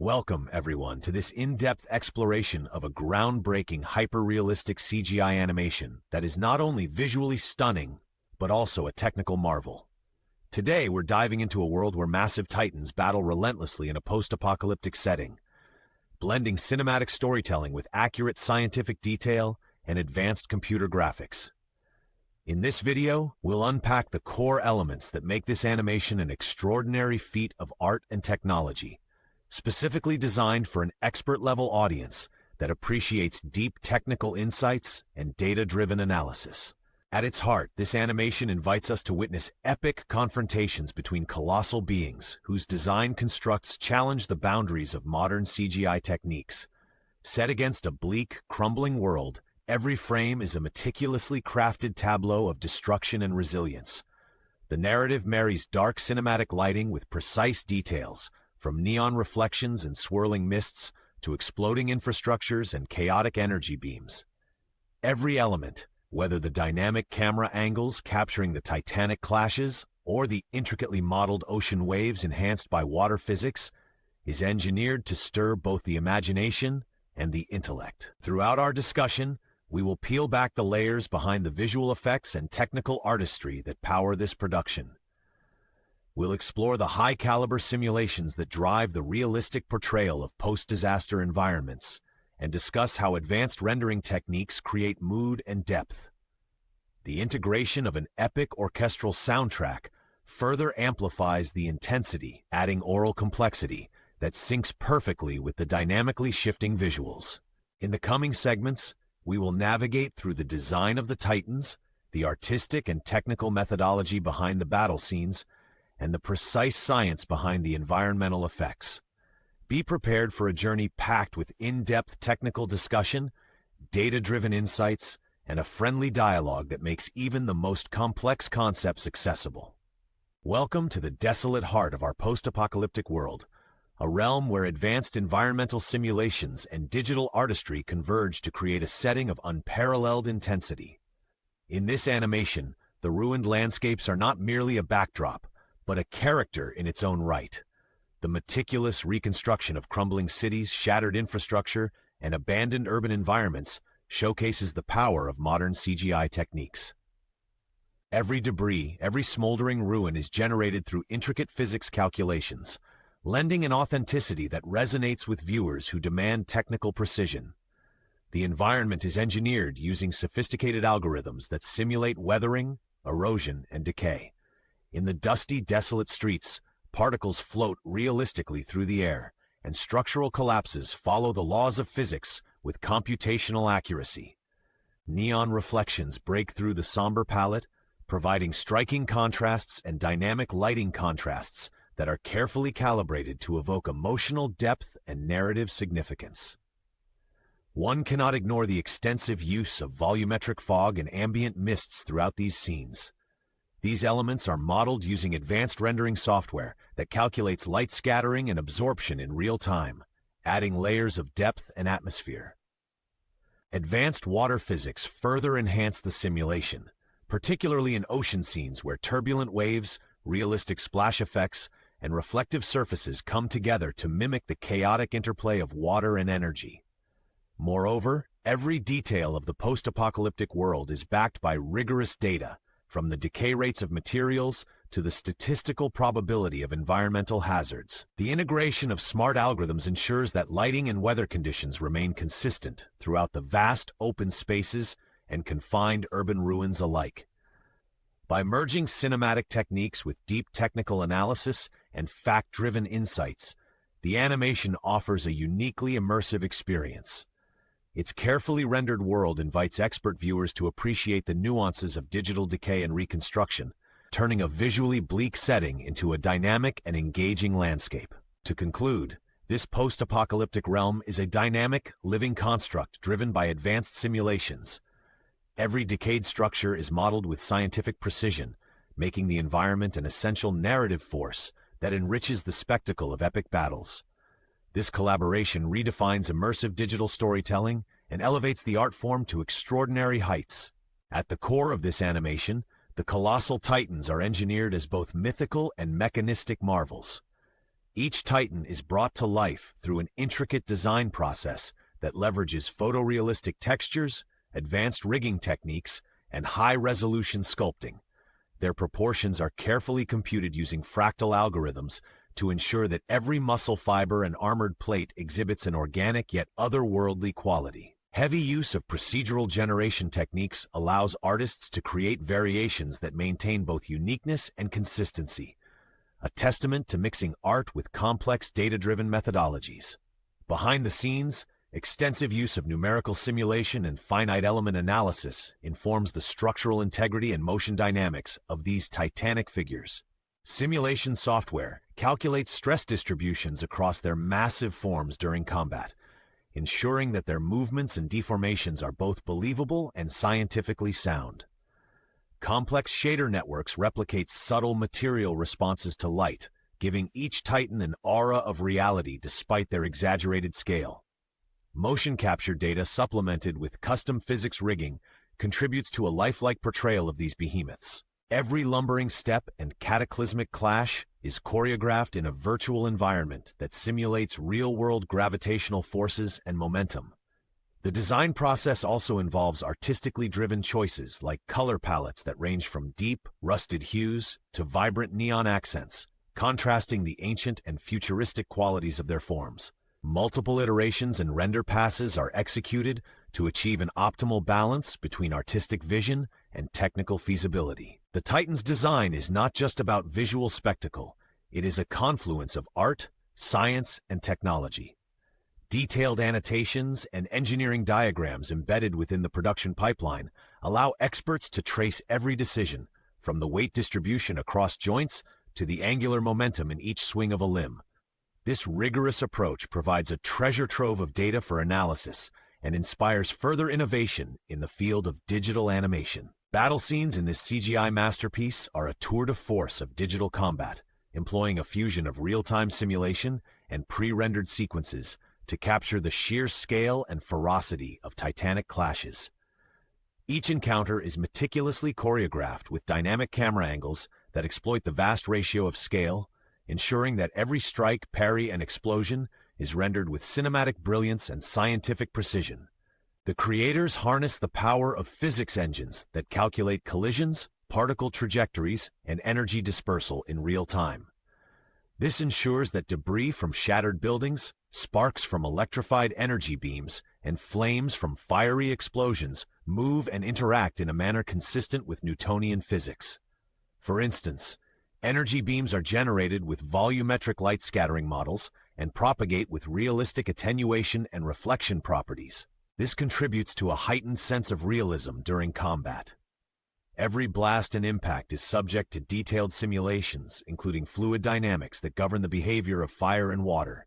Welcome, everyone, to this in-depth exploration of a groundbreaking hyper-realistic CGI animation that is not only visually stunning, but also a technical marvel. Today, we're diving into a world where massive titans battle relentlessly in a post-apocalyptic setting, blending cinematic storytelling with accurate scientific detail and advanced computer graphics. In this video, we'll unpack the core elements that make this animation an extraordinary feat of art and technology, specifically designed for an expert-level audience that appreciates deep technical insights and data-driven analysis. At its heart, this animation invites us to witness epic confrontations between colossal beings whose design constructs challenge the boundaries of modern CGI techniques. Set against a bleak, crumbling world, every frame is a meticulously crafted tableau of destruction and resilience. The narrative marries dark cinematic lighting with precise details, from neon reflections and swirling mists to exploding infrastructures and chaotic energy beams. Every element, whether the dynamic camera angles capturing the Titanic clashes or the intricately modeled ocean waves enhanced by water physics, is engineered to stir both the imagination and the intellect. Throughout our discussion, we will peel back the layers behind the visual effects and technical artistry that power this production. We'll explore the high-caliber simulations that drive the realistic portrayal of post-disaster environments and discuss how advanced rendering techniques create mood and depth. The integration of an epic orchestral soundtrack further amplifies the intensity, adding aural complexity that syncs perfectly with the dynamically shifting visuals. In the coming segments, we will navigate through the design of the Titans, the artistic and technical methodology behind the battle scenes, and the precise science behind the environmental effects. Be prepared for a journey packed with in-depth technical discussion, data-driven insights, and a friendly dialogue that makes even the most complex concepts accessible. Welcome to the desolate heart of our post-apocalyptic world, a realm where advanced environmental simulations and digital artistry converge to create a setting of unparalleled intensity. In this animation, the ruined landscapes are not merely a backdrop, but a character in its own right. The meticulous reconstruction of crumbling cities, shattered infrastructure, and abandoned urban environments showcases the power of modern CGI techniques. Every debris, every smoldering ruin is generated through intricate physics calculations, lending an authenticity that resonates with viewers who demand technical precision. The environment is engineered using sophisticated algorithms that simulate weathering, erosion, and decay. In the dusty, desolate streets, particles float realistically through the air, and structural collapses follow the laws of physics with computational accuracy. Neon reflections break through the somber palette, providing striking contrasts and dynamic lighting contrasts that are carefully calibrated to evoke emotional depth and narrative significance. One cannot ignore the extensive use of volumetric fog and ambient mists throughout these scenes. These elements are modeled using advanced rendering software that calculates light scattering and absorption in real time, adding layers of depth and atmosphere. Advanced water physics further enhance the simulation, particularly in ocean scenes where turbulent waves, realistic splash effects, and reflective surfaces come together to mimic the chaotic interplay of water and energy. Moreover, every detail of the post-apocalyptic world is backed by rigorous data, from the decay rates of materials to the statistical probability of environmental hazards. The integration of smart algorithms ensures that lighting and weather conditions remain consistent throughout the vast open spaces and confined urban ruins alike. By merging cinematic techniques with deep technical analysis and fact-driven insights, the animation offers a uniquely immersive experience. Its carefully rendered world invites expert viewers to appreciate the nuances of digital decay and reconstruction, turning a visually bleak setting into a dynamic and engaging landscape. To conclude, this post-apocalyptic realm is a dynamic, living construct driven by advanced simulations. Every decayed structure is modeled with scientific precision, making the environment an essential narrative force that enriches the spectacle of epic battles. This collaboration redefines immersive digital storytelling and elevates the art form to extraordinary heights. At the core of this animation, the colossal titans are engineered as both mythical and mechanistic marvels. Each Titan is brought to life through an intricate design process that leverages photorealistic textures, advanced rigging techniques, and high-resolution sculpting. Their proportions are carefully computed using fractal algorithms to ensure that every muscle fiber and armored plate exhibits an organic yet otherworldly quality. Heavy use of procedural generation techniques allows artists to create variations that maintain both uniqueness and consistency, a testament to mixing art with complex data-driven methodologies. Behind the scenes, extensive use of numerical simulation and finite element analysis informs the structural integrity and motion dynamics of these Titanic figures. Simulation software calculates stress distributions across their massive forms during combat, ensuring that their movements and deformations are both believable and scientifically sound. Complex shader networks replicate subtle material responses to light, giving each Titan an aura of reality despite their exaggerated scale. Motion capture data supplemented with custom physics rigging contributes to a lifelike portrayal of these behemoths. Every lumbering step and cataclysmic clash is choreographed in a virtual environment that simulates real-world gravitational forces and momentum. The design process also involves artistically driven choices like color palettes that range from deep, rusted hues to vibrant neon accents, contrasting the ancient and futuristic qualities of their forms. Multiple iterations and render passes are executed to achieve an optimal balance between artistic vision and technical feasibility. The Titan's design is not just about visual spectacle, it is a confluence of art, science, and technology. Detailed annotations and engineering diagrams embedded within the production pipeline allow experts to trace every decision, from the weight distribution across joints to the angular momentum in each swing of a limb. This rigorous approach provides a treasure trove of data for analysis and inspires further innovation in the field of digital animation. Battle scenes in this CGI masterpiece are a tour de force of digital combat, employing a fusion of real-time simulation and pre-rendered sequences to capture the sheer scale and ferocity of Titanic clashes. Each encounter is meticulously choreographed with dynamic camera angles that exploit the vast ratio of scale, ensuring that every strike, parry, and explosion is rendered with cinematic brilliance and scientific precision. The creators harness the power of physics engines that calculate collisions, particle trajectories, and energy dispersal in real time. This ensures that debris from shattered buildings, sparks from electrified energy beams, and flames from fiery explosions move and interact in a manner consistent with Newtonian physics. For instance, energy beams are generated with volumetric light scattering models and propagate with realistic attenuation and reflection properties. This contributes to a heightened sense of realism during combat. Every blast and impact is subject to detailed simulations, including fluid dynamics that govern the behavior of fire and water.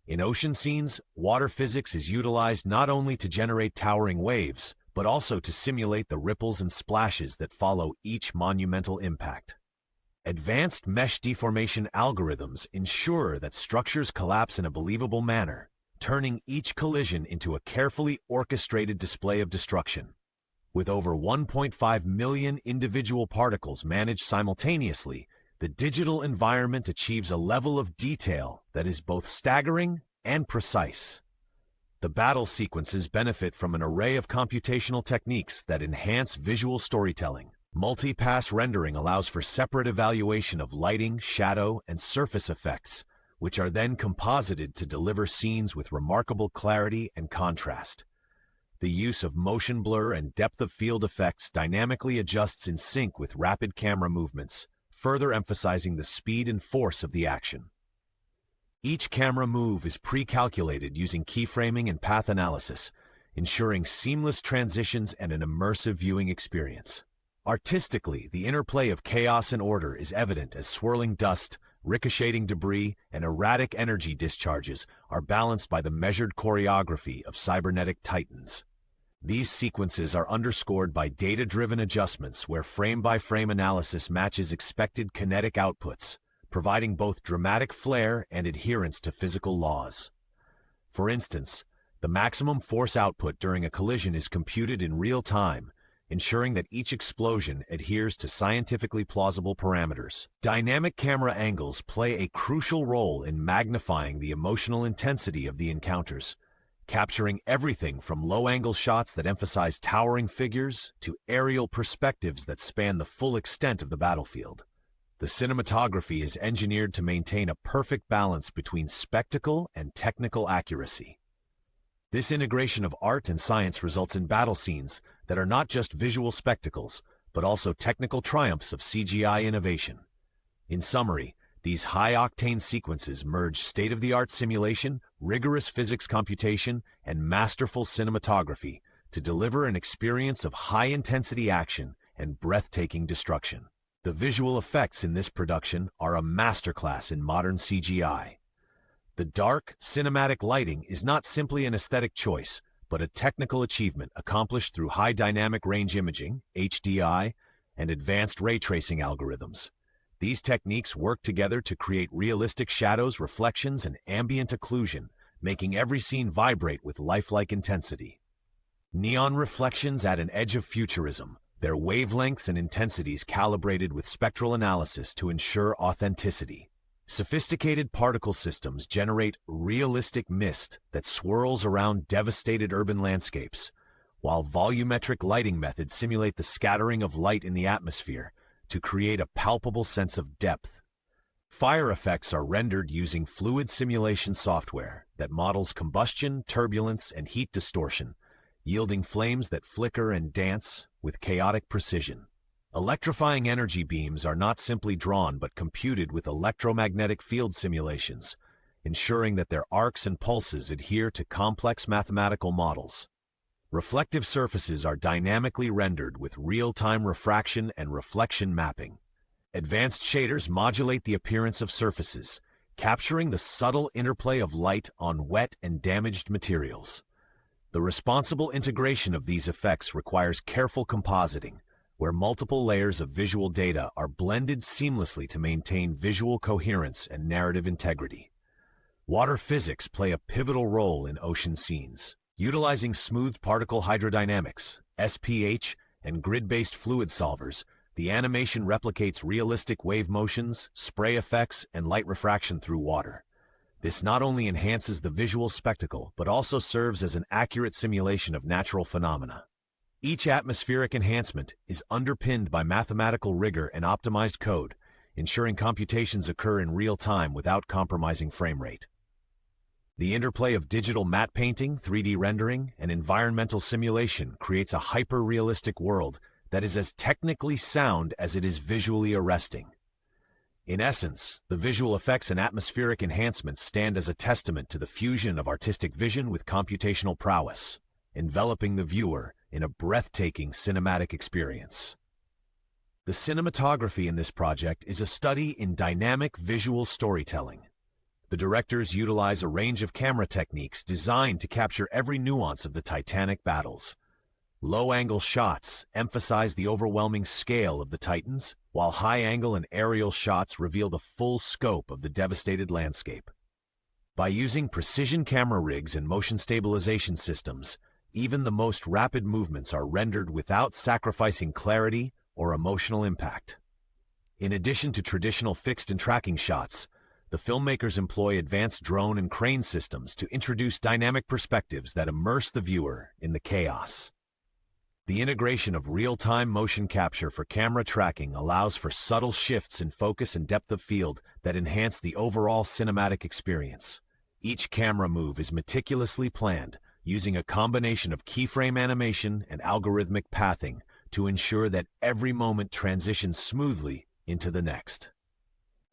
In ocean scenes, water physics is utilized not only to generate towering waves, but also to simulate the ripples and splashes that follow each monumental impact. Advanced mesh deformation algorithms ensure that structures collapse in a believable manner, turning each collision into a carefully orchestrated display of destruction. With over 1.5 million individual particles managed simultaneously, the digital environment achieves a level of detail that is both staggering and precise. The battle sequences benefit from an array of computational techniques that enhance visual storytelling. Multi-pass rendering allows for separate evaluation of lighting, shadow, and surface effects, which are then composited to deliver scenes with remarkable clarity and contrast. The use of motion blur and depth of field effects dynamically adjusts in sync with rapid camera movements, further emphasizing the speed and force of the action. Each camera move is pre-calculated using keyframing and path analysis, ensuring seamless transitions and an immersive viewing experience. Artistically, the interplay of chaos and order is evident as swirling dust, ricocheting debris, and erratic energy discharges are balanced by the measured choreography of cybernetic titans. These sequences are underscored by data-driven adjustments where frame-by-frame analysis matches expected kinetic outputs, providing both dramatic flair and adherence to physical laws. For instance, the maximum force output during a collision is computed in real time, ensuring that each explosion adheres to scientifically plausible parameters. Dynamic camera angles play a crucial role in magnifying the emotional intensity of the encounters, capturing everything from low-angle shots that emphasize towering figures to aerial perspectives that span the full extent of the battlefield. The cinematography is engineered to maintain a perfect balance between spectacle and technical accuracy. This integration of art and science results in battle scenes that are not just visual spectacles, but also technical triumphs of CGI innovation. In summary, these high-octane sequences merge state-of-the-art simulation, rigorous physics computation, and masterful cinematography to deliver an experience of high-intensity action and breathtaking destruction. The visual effects in this production are a masterclass in modern CGI. The dark, cinematic lighting is not simply an aesthetic choice, but a technical achievement accomplished through high dynamic range imaging, HDI, and advanced ray tracing algorithms. These techniques work together to create realistic shadows, reflections, and ambient occlusion, making every scene vibrate with lifelike intensity. Neon reflections add an edge of futurism, their wavelengths and intensities calibrated with spectral analysis to ensure authenticity. Sophisticated particle systems generate realistic mist that swirls around devastated urban landscapes, while volumetric lighting methods simulate the scattering of light in the atmosphere to create a palpable sense of depth. Fire effects are rendered using fluid simulation software that models combustion, turbulence, and heat distortion, yielding flames that flicker and dance with chaotic precision. Electrifying energy beams are not simply drawn but computed with electromagnetic field simulations, ensuring that their arcs and pulses adhere to complex mathematical models. Reflective surfaces are dynamically rendered with real-time refraction and reflection mapping. Advanced shaders modulate the appearance of surfaces, capturing the subtle interplay of light on wet and damaged materials. The responsible integration of these effects requires careful compositing, where multiple layers of visual data are blended seamlessly to maintain visual coherence and narrative integrity. Water physics play a pivotal role in ocean scenes. Utilizing smooth particle hydrodynamics, SPH, and grid-based fluid solvers, the animation replicates realistic wave motions, spray effects, and light refraction through water. This not only enhances the visual spectacle, but also serves as an accurate simulation of natural phenomena. Each atmospheric enhancement is underpinned by mathematical rigor and optimized code, ensuring computations occur in real time without compromising frame rate. The interplay of digital matte painting, 3D rendering, and environmental simulation creates a hyper-realistic world that is as technically sound as it is visually arresting. In essence, the visual effects and atmospheric enhancements stand as a testament to the fusion of artistic vision with computational prowess, enveloping the viewer in a breathtaking cinematic experience. The cinematography in this project is a study in dynamic visual storytelling. The directors utilize a range of camera techniques designed to capture every nuance of the Titanic battles. Low-angle shots emphasize the overwhelming scale of the Titans, while high-angle and aerial shots reveal the full scope of the devastated landscape. By using precision camera rigs and motion stabilization systems, even the most rapid movements are rendered without sacrificing clarity or emotional impact. In addition to traditional fixed and tracking shots, the filmmakers employ advanced drone and crane systems to introduce dynamic perspectives that immerse the viewer in the chaos. The integration of real-time motion capture for camera tracking allows for subtle shifts in focus and depth of field that enhance the overall cinematic experience. Each camera move is meticulously planned, using a combination of keyframe animation and algorithmic pathing to ensure that every moment transitions smoothly into the next.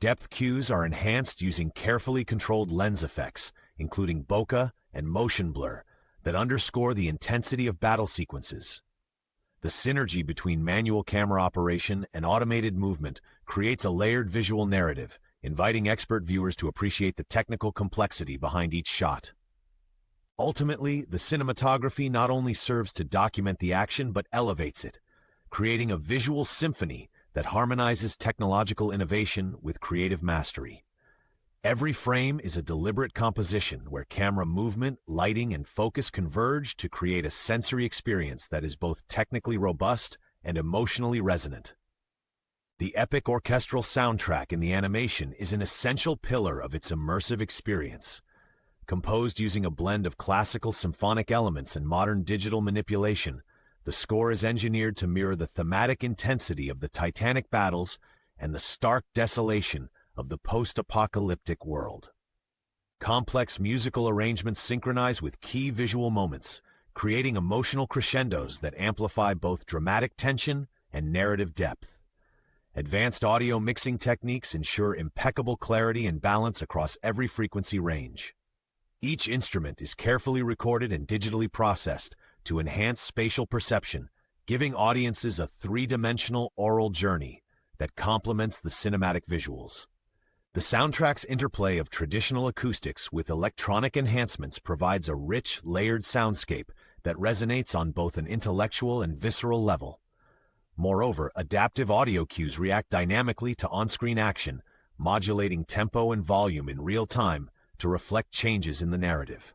Depth cues are enhanced using carefully controlled lens effects, including bokeh and motion blur, that underscore the intensity of battle sequences. The synergy between manual camera operation and automated movement creates a layered visual narrative, inviting expert viewers to appreciate the technical complexity behind each shot. Ultimately, the cinematography not only serves to document the action but elevates it, creating a visual symphony that harmonizes technological innovation with creative mastery. Every frame is a deliberate composition where camera movement, lighting, and focus converge to create a sensory experience that is both technically robust and emotionally resonant. The epic orchestral soundtrack in the animation is an essential pillar of its immersive experience. Composed using a blend of classical symphonic elements and modern digital manipulation, the score is engineered to mirror the thematic intensity of the Titanic battles and the stark desolation of the post-apocalyptic world. Complex musical arrangements synchronize with key visual moments, creating emotional crescendos that amplify both dramatic tension and narrative depth. Advanced audio mixing techniques ensure impeccable clarity and balance across every frequency range. Each instrument is carefully recorded and digitally processed to enhance spatial perception, giving audiences a three-dimensional aural journey that complements the cinematic visuals. The soundtrack's interplay of traditional acoustics with electronic enhancements provides a rich, layered soundscape that resonates on both an intellectual and visceral level. Moreover, adaptive audio cues react dynamically to on-screen action, modulating tempo and volume in real time to reflect changes in the narrative.